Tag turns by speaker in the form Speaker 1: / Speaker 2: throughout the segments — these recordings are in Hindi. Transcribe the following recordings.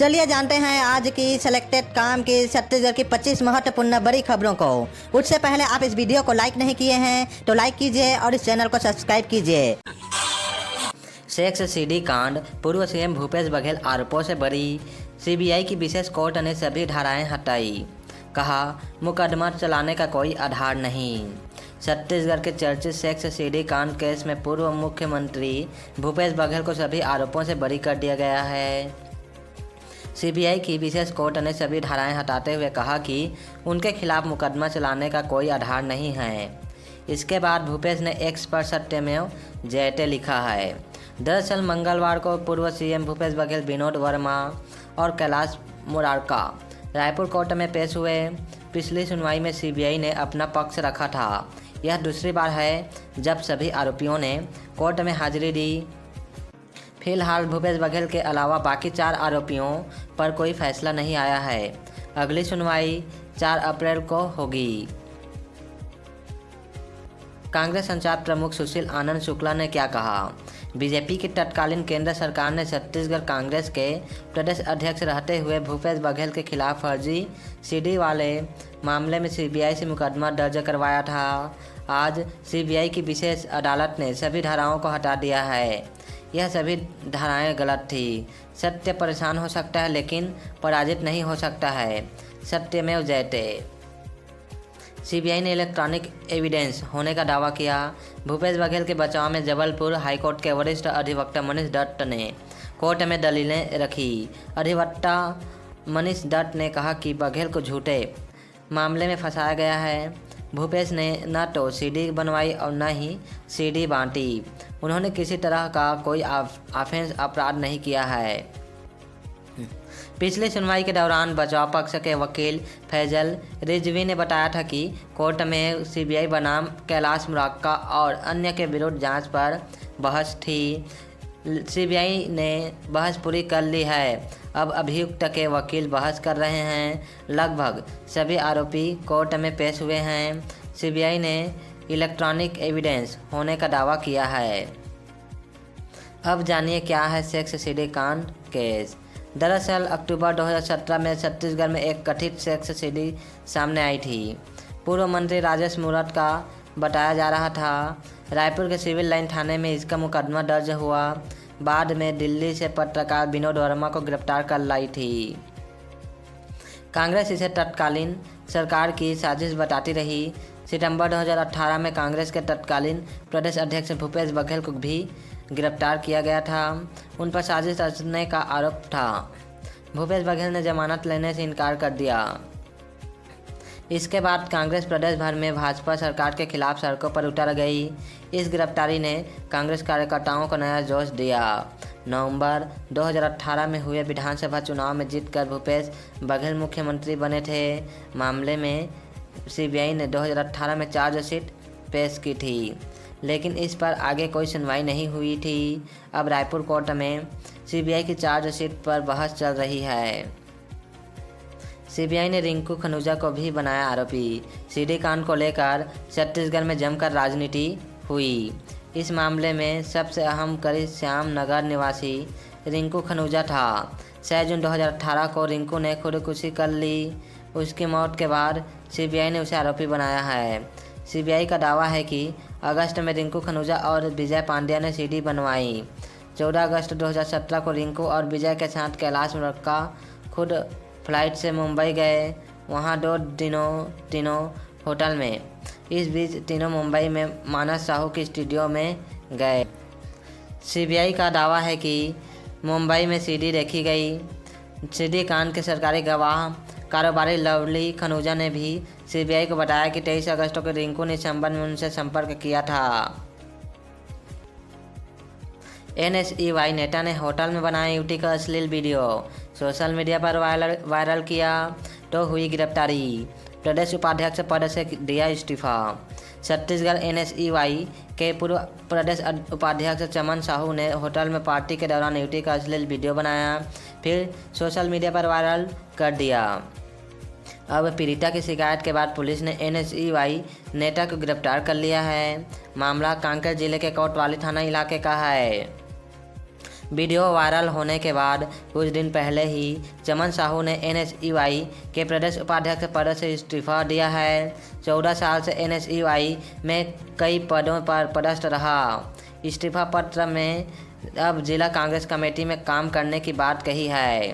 Speaker 1: चलिए जानते हैं आज की सिलेक्टेड काम की छत्तीसगढ़ की 25 महत्वपूर्ण बड़ी खबरों को। उससे पहले आप इस वीडियो को लाइक नहीं किए हैं तो लाइक कीजिए और इस चैनल को सब्सक्राइब कीजिए। सेक्स सीडी कांड, पूर्व सीएम भूपेश बघेल आरोपों से बरी। सीबीआई की विशेष कोर्ट ने सभी धाराएं हटाई। कहा, मुकदमा चलाने का कोई आधार नहीं। छत्तीसगढ़ के चर्चित सेक्स सीडी कांड केस में पूर्व मुख्यमंत्री भूपेश बघेल को सभी आरोपों से बरी कर दिया गया है। सीबीआई की विशेष कोर्ट ने सभी धाराएं हटाते हुए कहा कि उनके खिलाफ मुकदमा चलाने का कोई आधार नहीं है। इसके बाद भूपेश ने एक्स पर सत्यमेव जयते लिखा है। दरअसल मंगलवार को पूर्व सीएम भूपेश बघेल, विनोद वर्मा और कैलाश मुरारका रायपुर कोर्ट में पेश हुए। पिछली सुनवाई में सीबीआई ने अपना पक्ष रखा था। यह दूसरी बार है जब सभी आरोपियों ने कोर्ट में हाजिरी दी। फिलहाल भूपेश बघेल के अलावा बाकी 4 आरोपियों पर कोई फैसला नहीं आया है। अगली सुनवाई 4 अप्रैल को होगी। कांग्रेस संचार प्रमुख सुशील आनंद शुक्ला ने क्या कहा? बीजेपी की तत्कालीन केंद्र सरकार ने छत्तीसगढ़ कांग्रेस के प्रदेश अध्यक्ष रहते हुए भूपेश बघेल के खिलाफ फर्जी सीडी वाले मामले में सीबीआई से मुकदमा दर्ज करवाया था। आज सीबीआई की विशेष अदालत ने सभी धाराओं को हटा दिया है। यह सभी धाराएं गलत थी। सत्य परेशान हो सकता है लेकिन पराजित नहीं हो सकता है। सत्यमेव जयते। सीबीआई ने इलेक्ट्रॉनिक एविडेंस होने का दावा किया। भूपेश बघेल के बचाव में जबलपुर हाईकोर्ट के वरिष्ठ अधिवक्ता मनीष दत्त ने कोर्ट में दलीलें रखी। अधिवक्ता मनीष दत्त ने कहा कि बघेल को झूठे मामले में फंसाया गया है। भूपेश ने न तो सीडी बनवाई और न ही सीडी बांटी। उन्होंने किसी तरह का कोई ऑफेंस अपराध नहीं किया है। पिछली सुनवाई के दौरान बचाव पक्ष के वकील फैजल रिजवी ने बताया था कि कोर्ट में सीबीआई बनाम कैलाश मुरारका और अन्य के विरुद्ध जांच पर बहस थी। सीबीआई ने बहस पूरी कर ली है। अब अभियुक्त के वकील बहस कर रहे हैं। लगभग सभी आरोपी कोर्ट में पेश हुए हैं। सीबीआई ने इलेक्ट्रॉनिक एविडेंस होने का दावा किया है। अब जानिए क्या है सेक्स सीडी कांड केस। दरअसल अक्टूबर 2017 में छत्तीसगढ़ में एक कथित सेक्स सीडी सामने आई थी। पूर्व मंत्री राजेश मूरत का बताया जा रहा था। रायपुर के सिविल लाइन थाने में इसका मुकदमा दर्ज हुआ। बाद में दिल्ली से पत्रकार विनोद वर्मा को गिरफ्तार कर लाई थी। कांग्रेस इसे तत्कालीन सरकार की साजिश बताती रही। सितंबर 2018 में कांग्रेस के तत्कालीन प्रदेश अध्यक्ष भूपेश बघेल को भी गिरफ्तार किया गया था। उन पर साजिश रचने का आरोप था। भूपेश बघेल ने जमानत लेने से इनकार कर दिया। इसके बाद कांग्रेस प्रदेश भर में भाजपा सरकार के खिलाफ सड़कों पर उतर गई। इस गिरफ्तारी ने कांग्रेस कार्यकर्ताओं को नया जोश दिया। नवंबर 2018 में हुए विधानसभा चुनाव में जीतकर भूपेश बघेल मुख्यमंत्री बने थे। मामले में सीबीआई ने 2018 में चार्जशीट पेश की थी, लेकिन इस पर आगे कोई सुनवाई नहीं हुई थी। अब रायपुर कोर्ट में सीबीआई की चार्जशीट पर बहस चल रही है। सीबीआई ने रिंकू खनूजा को भी बनाया आरोपी। सीडी कांड को लेकर छत्तीसगढ़ में जमकर राजनीति हुई। इस मामले में सबसे अहम कड़ी श्याम नगर निवासी रिंकू खनूजा था। 6 जून 2018 को रिंकू ने खुदकुशी कर ली। उसकी मौत के बाद सीबीआई ने उसे आरोपी बनाया है। सीबीआई का दावा है कि अगस्त में रिंकू खनूजा और विजय पांड्या ने सीडी बनवाई। 14 अगस्त 2017 को रिंकू और विजय के साथ कैलाश मुरारका खुद फ्लाइट से मुंबई गए। वहां 2 दिनों तीनों होटल में। इस बीच तीनों मुंबई में मानस साहू की स्टूडियो में गए। सीबीआई का दावा है कि मुंबई में सीडी देखी गई। सीडी कांड के सरकारी गवाह कारोबारी लवली खनूजा ने भी सीबीआई को बताया कि 23 अगस्त को रिंकू ने इस संबंध में उनसे संपर्क किया था। एनएसयूआई नेता ने होटल में बनाया युवती का अश्लील वीडियो सोशल मीडिया पर वायरल किया तो हुई गिरफ्तारी। प्रदेश उपाध्यक्ष पद से दिया इस्तीफा। छत्तीसगढ़ एनएसयूआई के पूर्व प्रदेश उपाध्यक्ष चमन साहू ने होटल में पार्टी के दौरान युवती का अश्लील वीडियो बनाया, फिर सोशल मीडिया पर वायरल कर दिया। अब पीड़िता की शिकायत के बाद पुलिस ने एनएसयूआई नेता को गिरफ्तार कर लिया है। मामला कांकेर जिले के कोतवाली थाना इलाके का है। वीडियो वायरल होने के बाद कुछ दिन पहले ही चमन साहू ने NSUI के प्रदेश उपाध्यक्ष पद से इस्तीफा दिया है। 14 साल से NSUI में कई पदों पर पदस्थ रहा। इस्तीफा पत्र में अब जिला कांग्रेस कमेटी में काम करने की बात कही है।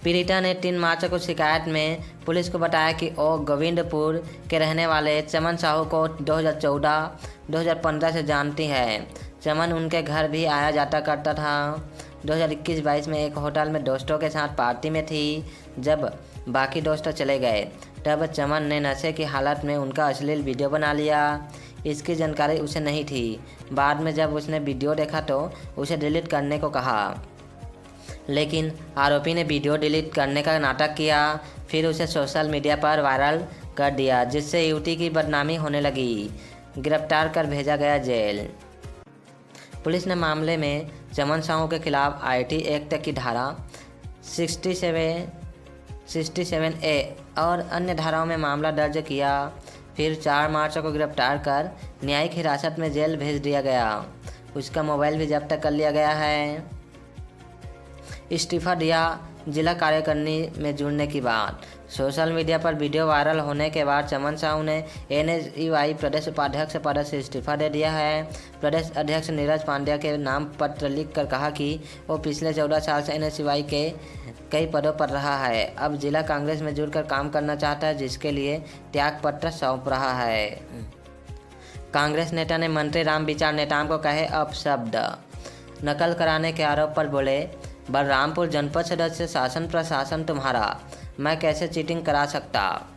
Speaker 1: पीड़िता ने 3 मार्च को शिकायत में पुलिस को बताया कि वो गोविंदपुर के रहने वाले चमन साहू को 2014-2015 से जानती है। चमन उनके घर भी आया जाता करता था। 2021-22 में एक होटल में दोस्तों के साथ पार्टी में थी। जब बाकी दोस्त चले गए तब चमन ने नशे की हालत में उनका अश्लील वीडियो बना लिया। इसकी जानकारी उसे नहीं थी। बाद में जब उसने वीडियो देखा तो उसे डिलीट करने को कहा, लेकिन आरोपी ने वीडियो डिलीट करने का नाटक किया। फिर उसे सोशल मीडिया पर वायरल कर दिया, जिससे युवती की बदनामी होने लगी। गिरफ्तार कर भेजा गया जेल। पुलिस ने मामले में चमन साहू के खिलाफ IT एक्ट की धारा 67A और अन्य धाराओं में मामला दर्ज किया। फिर 4 मार्च को गिरफ्तार कर न्यायिक हिरासत में जेल भेज दिया गया। उसका मोबाइल भी जब्त कर लिया गया है। इस्तीफा दिया जिला कार्यकारिणी में जुड़ने की बात। सोशल मीडिया पर वीडियो वायरल होने के बाद चमन साहू ने NSUI प्रदेश उपाध्यक्ष पद से इस्तीफा दे दिया है। प्रदेश अध्यक्ष नीरज पांड्या के नाम पत्र लिखकर कहा कि वो पिछले 14 साल से NSUI के कई पदों पर रहा है। अब जिला कांग्रेस में जुड़कर काम करना चाहता है, जिसके लिए त्याग पत्र सौंप रहा है। कांग्रेस नेता ने मंत्री रामविचार नेताम को कहे अपशब्द। नकल कराने के आरोप पर बोले, बलरामपुर जनपद सदस्य शासन प्रशासन तुम्हारा, मैं कैसे चीटिंग करा सकता।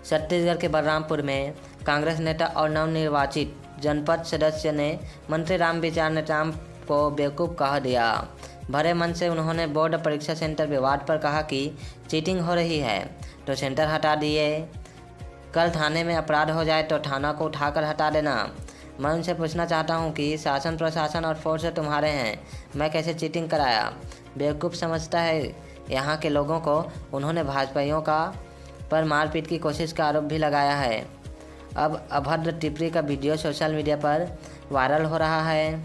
Speaker 1: छत्तीसगढ़ के बलरामपुर में कांग्रेस नेता और नवनिर्वाचित जनपद सदस्य ने मंत्री रामविचार नेताम को बेवकूफ़ कह दिया। भरे मन से उन्होंने बोर्ड परीक्षा सेंटर विवाद पर कहा कि चीटिंग हो रही है तो सेंटर हटा दिए। कल थाने में अपराध हो जाए तो थाना को उठाकर हटा देना। मैं उनसे पूछना चाहता हूं कि शासन प्रशासन और फोर्स तुम्हारे हैं, मैं कैसे चीटिंग कराया। बेवकूफ़ समझता है यहाँ के लोगों को। उन्होंने भाजपाइयों का पर मारपीट की कोशिश का आरोप भी लगाया है। अब अभद्र टिप्पणी का वीडियो सोशल मीडिया पर वायरल हो रहा है।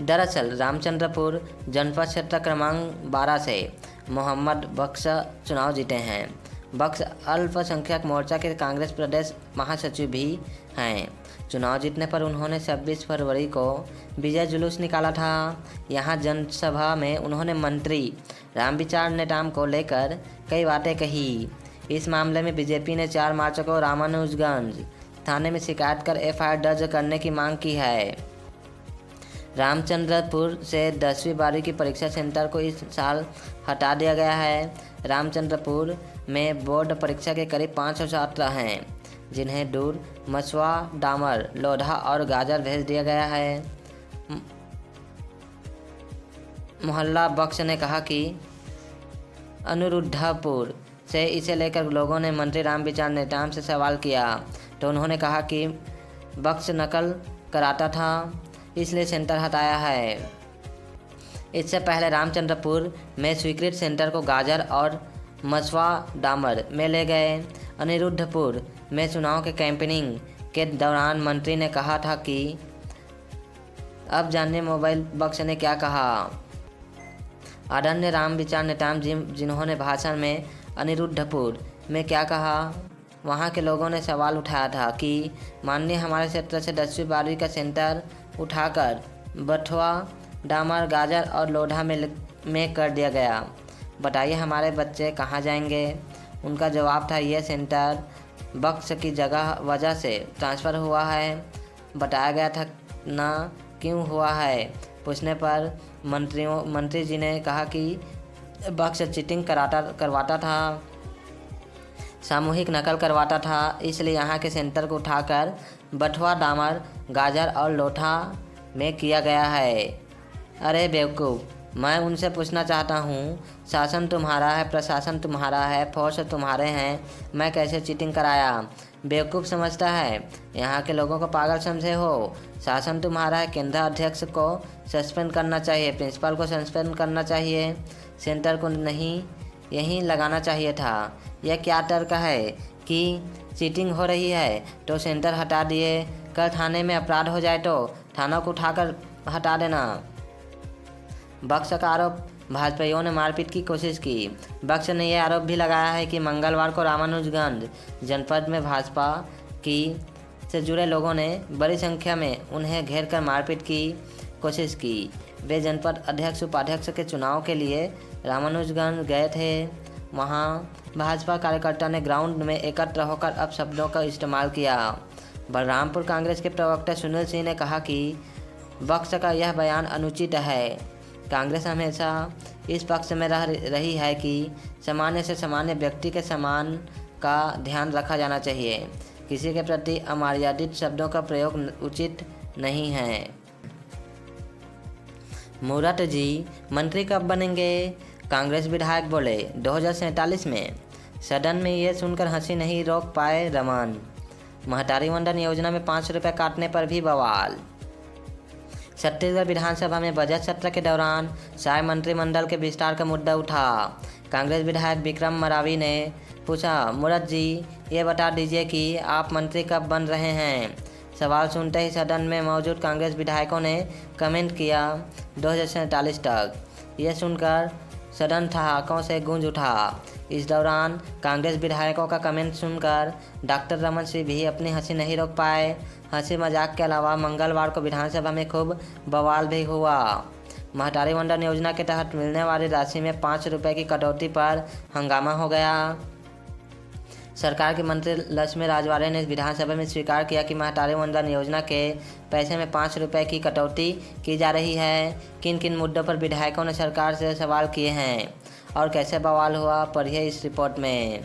Speaker 1: दरअसल रामचंद्रपुर जनपद क्षेत्र क्रमांक 12 से मोहम्मद बख्श चुनाव जीते हैं। बख्श अल्पसंख्यक मोर्चा के कांग्रेस प्रदेश महासचिव भी हैं। चुनाव जीतने पर उन्होंने 26 फरवरी को विजय जुलूस निकाला था। यहाँ जनसभा में उन्होंने मंत्री रामविचार नेताम को लेकर कई बातें कही। इस मामले में बीजेपी ने 4 मार्च को रामानुजगंज थाने में शिकायत कर FIR दर्ज करने की मांग की है। रामचंद्रपुर से 10वीं 12वीं की परीक्षा सेंटर को इस साल हटा दिया गया है। रामचंद्रपुर में बोर्ड परीक्षा के करीब 500 छात्र हैं, जिन्हें दूर मछुआ, डामर, लोढ़ा और गाजर भेज दिया गया है। मोहल्ला बख्श ने कहा कि अनुरुद्धपुर से इसे लेकर लोगों ने मंत्री रामविचार नेताम से सवाल किया तो उन्होंने कहा कि बख्श नकल कराता था, इसलिए सेंटर हटाया है। इससे पहले रामचंद्रपुर में स्वीकृत सेंटर को गाजर और मछुआ डामर में ले गए। अनिरुद्धपुर में चुनाव के कैंपेनिंग के दौरान मंत्री ने कहा था कि अब जानिए मोबाइल बख्श ने क्या कहा। आदरणीय रामविचार नेताम जिन्होंने भाषण में अनिरुद्धपुर में क्या कहा, वहां के लोगों ने सवाल उठाया था कि माननीय हमारे क्षेत्र से 10वीं 12वीं का सेंटर उठाकर बथुआ, डामर, गाजर और लोढ़ा में कर दिया गया। बताइए हमारे बच्चे कहाँ जाएंगे। उनका जवाब था यह सेंटर बख्श की वजह से ट्रांसफ़र हुआ है। बताया गया था ना क्यों हुआ है। पूछने पर मंत्री जी ने कहा कि बख्श चीटिंग करवाता था, सामूहिक नकल करवाता था, इसलिए यहाँ के सेंटर को उठाकर बथुआ, डामर, गाजर और लोढ़ा में किया गया है। अरे बेवकूफ़, मैं उनसे पूछना चाहता हूँ, शासन तुम्हारा है, प्रशासन तुम्हारा है, फोर्स तुम्हारे हैं, मैं कैसे चीटिंग कराया। बेवकूफ़ समझता है, यहाँ के लोगों को पागल समझे हो। शासन तुम्हारा है, केंद्र अध्यक्ष को सस्पेंड करना चाहिए, प्रिंसिपल को सस्पेंड करना चाहिए, सेंटर को नहीं यहीं लगाना चाहिए था। यह क्या तर्क है कि चीटिंग हो रही है तो सेंटर हटा दिए, कल थाने में अपराध हो जाए तो थाना को उठाकर हटा देना। बक्स का आरोप, भाजपाइयों ने मारपीट की कोशिश की। बक्स ने यह आरोप भी लगाया है कि मंगलवार को रामानुजगंज जनपद में भाजपा की से जुड़े लोगों ने बड़ी संख्या में उन्हें घेर कर मारपीट की कोशिश की। वे जनपद अध्यक्ष उपाध्यक्ष के चुनाव के लिए रामानुजगंज गए थे। वहां भाजपा कार्यकर्ता ने ग्राउंड में एकत्र होकर अपशब्दों का इस्तेमाल किया। बलरामपुर कांग्रेस के प्रवक्ता सुनील सिंह ने कहा कि बक्स का यह बयान अनुचित है। कांग्रेस हमेशा इस पक्ष में रही है कि सामान्य से सामान्य व्यक्ति के सम्मान का ध्यान रखा जाना चाहिए। किसी के प्रति अमर्यादित शब्दों का प्रयोग उचित नहीं है। मूरत जी मंत्री कब बनेंगे? कांग्रेस विधायक बोले 2047 में। सदन में ये सुनकर हंसी नहीं रोक पाए रमन। महतारी वंदन योजना में 5 रुपये काटने पर भी बवाल। छत्तीसगढ़ विधानसभा में बजट सत्र के दौरान साय मंत्रिमंडल के विस्तार का मुद्दा उठा। कांग्रेस विधायक विक्रम मरावी ने पूछा, मूरत जी ये बता दीजिए कि आप मंत्री कब बन रहे हैं? सवाल सुनते ही सदन में मौजूद कांग्रेस विधायकों ने कमेंट किया 2047 तक। यह सुनकर सदन ठहाकों से गूंज उठा। इस दौरान कांग्रेस विधायकों का कमेंट सुनकर डॉक्टर रमन सिंह भी अपनी हंसी नहीं रोक पाए। हंसी मजाक के अलावा मंगलवार को विधानसभा में खूब बवाल भी हुआ। महतारी वंदन योजना के तहत मिलने वाली राशि में 5 रुपये की कटौती पर हंगामा हो गया। सरकार के मंत्री लक्ष्मी राजवाड़े ने विधानसभा में स्वीकार किया कि महतारी वंदन योजना के पैसे में 5 रुपये की कटौती की जा रही है। किन किन मुद्दों पर विधायकों ने सरकार से सवाल किए हैं और कैसे बवाल हुआ, पढ़िए इस रिपोर्ट में।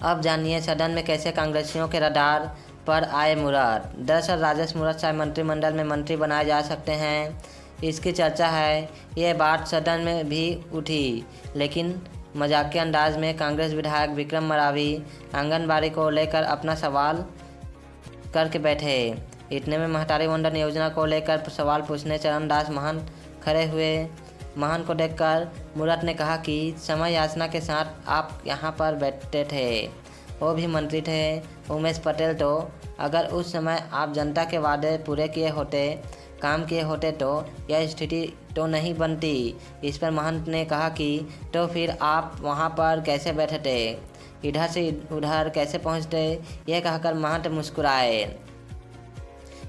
Speaker 1: अब जानिए सदन में कैसे कांग्रेसियों के रडार पर आए मूरत। दरअसल राजेश मूरत शायद मंत्रिमंडल में मंत्री बनाए जा सकते हैं, इसकी चर्चा है। ये बात सदन में भी उठी, लेकिन मजाकिया अंदाज में कांग्रेस विधायक विक्रम मरावी आंगनबाड़ी को लेकर अपना सवाल करके बैठे। इतने में महतारी वंदन योजना को लेकर सवाल पूछने चरणदास महंत खड़े हुए। महंत को देखकर मूरत ने कहा कि समय याचना के साथ आप यहाँ पर बैठे थे, वो भी मंत्री थे उमेश पटेल, तो अगर उस समय आप जनता के वादे पूरे किए होते, काम किए होते तो यह स्थिति तो नहीं बनती। इस पर महंत ने कहा कि तो फिर आप वहाँ पर कैसे बैठे थे, इधर से उधर कैसे पहुँचते? यह कहकर महंत मुस्कुराए।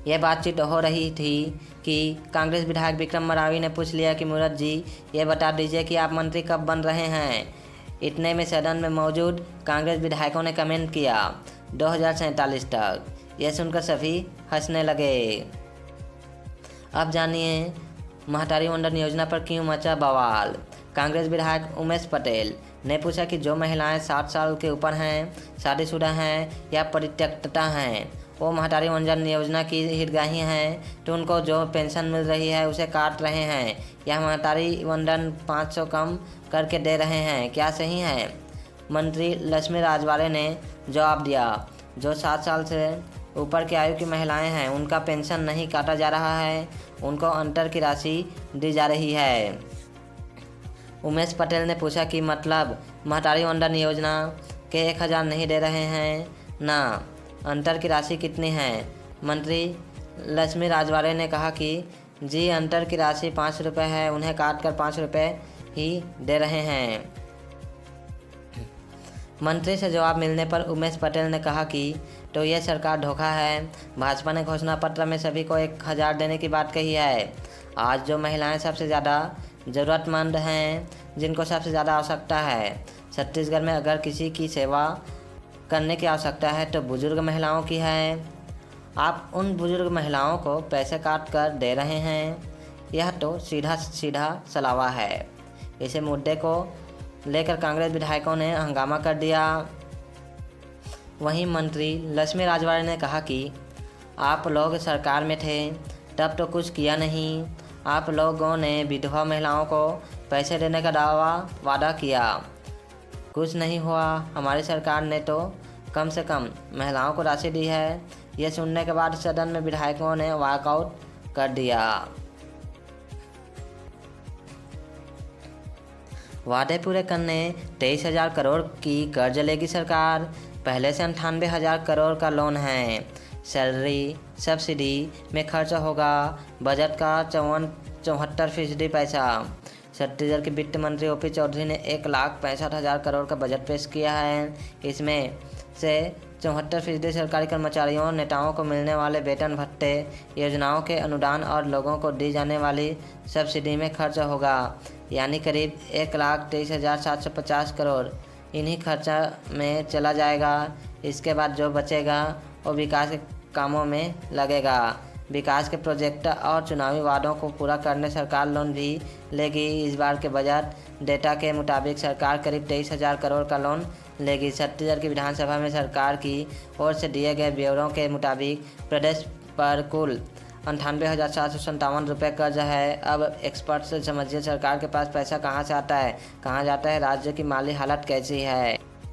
Speaker 1: यह बातचीत हो रही थी कि कांग्रेस विधायक विक्रम मरावी ने पूछ लिया कि मूरत जी ये बता दीजिए कि आप मंत्री कब बन रहे हैं? इतने में सदन में मौजूद कांग्रेस विधायकों ने कमेंट किया 2047 तक। यह सुनकर सभी हंसने लगे। अब जानिए महतारी वंदन योजना पर क्यों मचा बवाल। कांग्रेस विधायक उमेश पटेल ने पूछा कि जो महिलाएं 60 साल के ऊपर हैं, शादीशुदा हैं या परित्यक्ता हैं, वो महतारी वंदन योजना की हितग्राही हैं, तो उनको जो पेंशन मिल रही है उसे काट रहे हैं या महतारी वंदन 500 कम करके दे रहे हैं, क्या सही है? मंत्री लक्ष्मी राजवाड़े ने जवाब दिया, जो 60 साल से ऊपर की आयु की महिलाएं हैं उनका पेंशन नहीं काटा जा रहा है, उनको अंतर की राशि दी जा रही है। उमेश पटेल ने पूछा कि मतलब महतारी वंदन योजना के 1000 नहीं दे रहे हैं ना, अंतर की राशि कितनी है? मंत्री लक्ष्मी राजवाड़े ने कहा कि जी अंतर की राशि 5 रुपये है, उन्हें काट कर 5 रुपये ही दे रहे हैं। मंत्री से जवाब मिलने पर उमेश पटेल ने कहा कि तो यह सरकार धोखा है। भाजपा ने घोषणा पत्र में सभी को 1000 देने की बात कही है। आज जो महिलाएं सबसे ज़्यादा ज़रूरतमंद हैं, जिनको सबसे ज़्यादा आवश्यकता है, छत्तीसगढ़ में अगर किसी की सेवा करने की आवश्यकता है तो बुजुर्ग महिलाओं की है। आप उन बुजुर्ग महिलाओं को पैसे काट कर दे रहे हैं, यह तो सीधा सीधा सलावा है। इसे मुद्दे को लेकर कांग्रेस विधायकों ने हंगामा कर दिया। वहीं मंत्री लक्ष्मी राजवाड़े ने कहा कि आप लोग सरकार में थे तब तो कुछ किया नहीं, आप लोगों ने विधवा महिलाओं को पैसे देने का वादा किया, कुछ नहीं हुआ। हमारी सरकार ने तो कम से कम महिलाओं को राशि दी है। यह सुनने के बाद सदन में विधायकों ने वॉकआउट कर दिया। वादे पूरे करने 23,000 करोड़ की कर्ज लेगी सरकार। पहले से 98,000 करोड़ का लोन है। सैलरी सब्सिडी में खर्च होगा। बजट का 74% पैसा। छत्तीसगढ़ के वित्त मंत्री ओपी चौधरी ने 1,65,000 करोड़ का बजट पेश किया है। इसमें से 74% सरकारी कर्मचारियों और नेताओं को मिलने वाले वेतन भत्ते, योजनाओं के अनुदान और लोगों को दी जाने वाली सब्सिडी में खर्च होगा, यानी करीब 1,23,750 करोड़ इन्हीं खर्चा में चला जाएगा। इसके बाद जो बचेगा वो विकास के कामों में लगेगा। विकास के प्रोजेक्ट और चुनावी वादों को पूरा करने सरकार लोन भी लेगी। इस बार के बजट डेटा के मुताबिक सरकार करीब 23,000 करोड़ का लोन लेगी। छत्तीसगढ़ की विधानसभा में सरकार की ओर से दिए गए ब्यौरों के मुताबिक प्रदेश पर कुल 98,757 रुपये कर्ज है। अब एक्सपर्ट से समझिए सरकार के पास पैसा कहाँ से आता है, कहाँ जाता है, राज्य की माली हालत कैसी है।